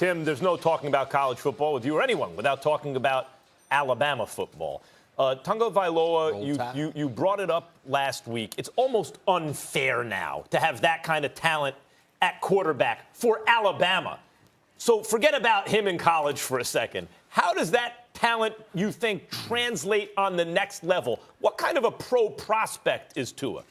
Tim, there's no talking about college football with you or anyone without talking about Alabama football. Tagovailoa, you brought it up last week. It's almost unfair now to have that kind of talent at quarterback for Alabama. So forget about him in college for a second. How does that talent, you think, translate on the next level? What kind of a pro prospect is Tua?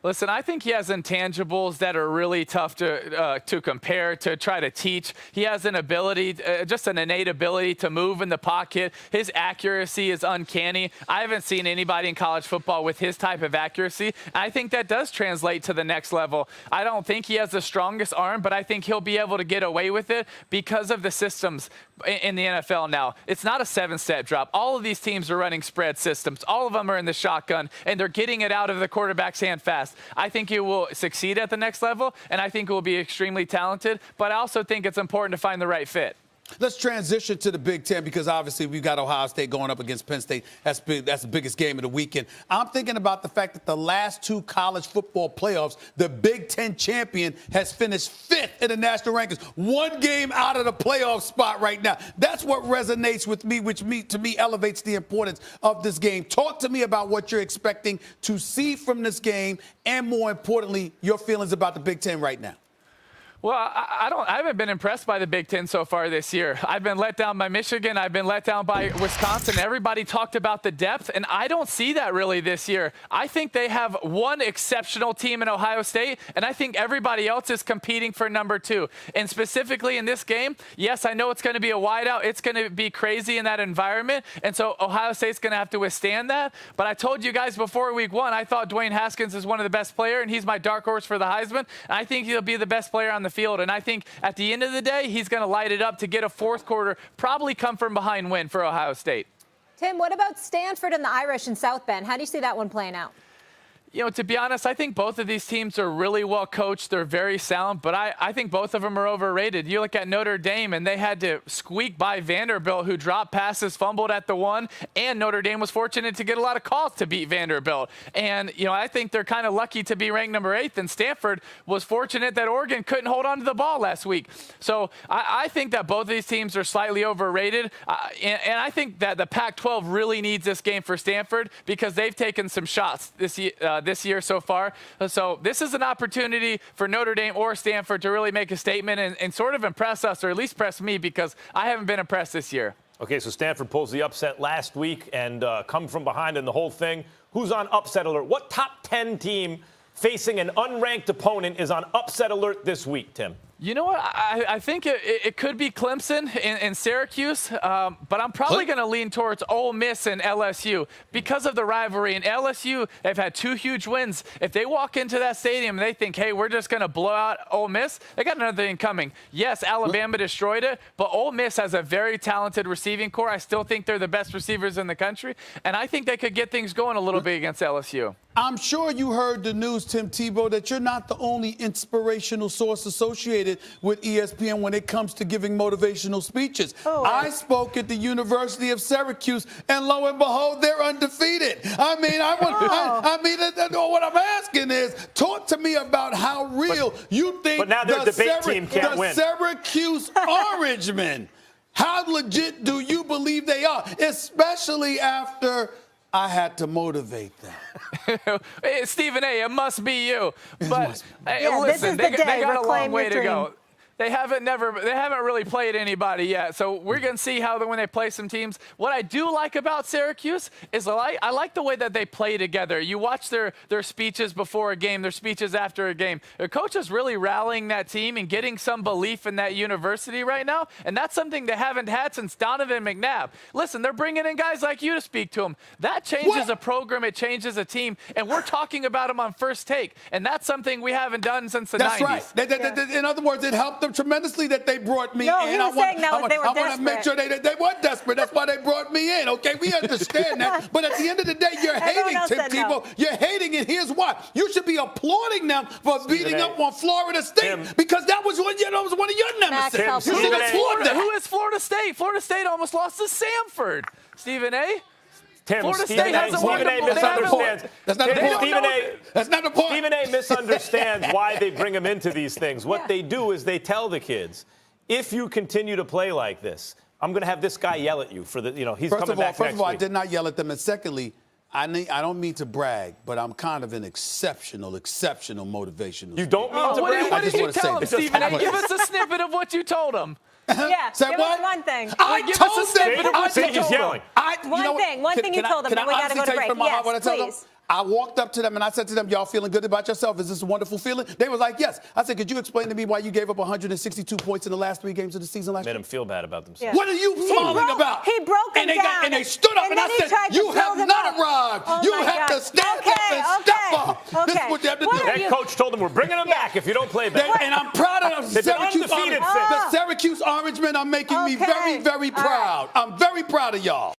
Listen, I think he has intangibles that are really tough to compare, to try to teach. He has an ability, just an innate ability to move in the pocket. His accuracy is uncanny. I haven't seen anybody in college football with his type of accuracy. I think that does translate to the next level. I don't think he has the strongest arm, but I think he'll be able to get away with it because of the systems in the NFL now. It's not a 7-step drop. All of these teams are running spread systems. All of them are in the shotgun, and they're getting it out of the quarterback's hand fast. I think he will succeed at the next level, and I think he will be extremely talented, but I also think it's important to find the right fit. Let's transition to the Big Ten because obviously we've got Ohio State going up against Penn State. That's big. That's the biggest game of the weekend. I'm thinking about the fact that the last 2 college football playoffs, the Big Ten champion has finished 5th in the national rankings, 1 game out of the playoff spot right now. That's what resonates with me, which to me elevates the importance of this game. Talk to me about what you're expecting to see from this game, and more importantly, your feelings about the Big Ten right now. Well, I haven't been impressed by the Big Ten so far this year. I've been let down by Michigan. I've been let down by Wisconsin. Everybody talked about the depth, and I don't see that really this year. I think they have one exceptional team in Ohio State, and I think everybody else is competing for number 2. And specifically in this game, yes, I know it's going to be a wideout. It's going to be crazy in that environment, and so Ohio State's going to have to withstand that. But I told you guys before week 1, I thought Dwayne Haskins is one of the best players, and he's my dark horse for the Heisman. And I think he'll be the best player on the field. And I think at the end of the day, he's going to light it up to get a fourth quarter, probably come from behind win for Ohio State. Tim, what about Stanford and the Irish in South Bend? How do you see that one playing out? You know, to be honest, I think both of these teams are really well coached. They're very sound, but I think both of them are overrated. You look at Notre Dame, and they had to squeak by Vanderbilt, who dropped passes, fumbled at the 1, and Notre Dame was fortunate to get a lot of calls to beat Vanderbilt. And, you know, I think they're kind of lucky to be ranked number 8, and Stanford was fortunate that Oregon couldn't hold on to the ball last week. So I think that both of these teams are slightly overrated, and I think that the Pac-12 really needs this game for Stanford because they've taken some shots this year so far. So this is an opportunity for Notre Dame or Stanford to really make a statement and sort of impress us, or at least impress me, because I haven't been impressed this year. Okay, so Stanford pulls the upset last week and come from behind in the whole thing. Who's on upset alert? What top 10 team facing an unranked opponent is on upset alert this week, Tim? You know what? I think it could be Clemson in Syracuse, but I'm probably going to lean towards Ole Miss and LSU because of the rivalry. And LSU, they've had 2 huge wins. If they walk into that stadium and they think, hey, we're just going to blow out Ole Miss, they got another thing coming. Yes, Alabama destroyed it, but Ole Miss has a very talented receiving core. I still think they're the best receivers in the country, and I think they could get things going a little bit against LSU. I'm sure you heard the news, Tim Tebow, that you're not the only inspirational source associated with ESPN when it comes to giving motivational speeches. Oh. I spoke at the University of Syracuse, and lo and behold, they're undefeated. I mean, what I'm asking is, talk to me about how real you think but now their debate team can't win. Syracuse Orangemen, how legit do you believe they are, especially after I had to motivate them? Stephen A., it must be you. But listen, they got a long way to go. They haven't really played anybody yet. So we're going to see how when they play some teams. What I do like about Syracuse is I like the way that they play together. You watch their speeches before a game, their speeches after a game. Their coach is really rallying that team and getting some belief in that university right now. And that's something they haven't had since Donovan McNabb. Listen, they're bringing in guys like you to speak to them. That changes a program. It changes a team. And we're talking about them on First Take. And that's something we haven't done since the 90s. That's right. In other words, it helped them tremendously that they brought me in. He was saying that they were I want to make sure they were desperate. That's why they brought me in. Okay, we understand that. But at the end of the day, you're hating Tim Tebow. You're hating, and here's why. You should be applauding them for beating up on Florida State because that was one of your nemesis. Who is Florida State? Florida State almost lost to Samford. Stephen A.? Tim, Florida Stephen State has A misunderstands. That's not the point. That's not the point. Stephen A misunderstands why they bring him into these things. What they do is they tell the kids, if you continue to play like this, I'm going to have this guy yell at you for the, he's coming back next week. First of all, I did not yell at them. And secondly, I don't mean to brag, but I'm kind of an exceptional motivational. You don't mean to brag? What did you tell him, Stephen A? Give us a snippet of what you told him. Yeah, Say give what? us one thing. Give us a snippet of what you He's told yelling. him. One thing you told them, then we got to go to break. Yes, please. I walked up to them and I said to them, y'all feeling good about yourself? Is this a wonderful feeling? They was like, yes. I said, could you explain to me why you gave up 162 points in the last 3 games of the season last year? Made them feel bad about themselves. Yeah. What are you smiling about? He broke him down. And they stood up and I said, you have not arrived. Oh you have to stand up and step up. This is what you have to do. Head coach told them, we're bringing him back if you don't play back. And I'm proud of the Syracuse Orange Men are making me very, very proud. I'm very proud of y'all.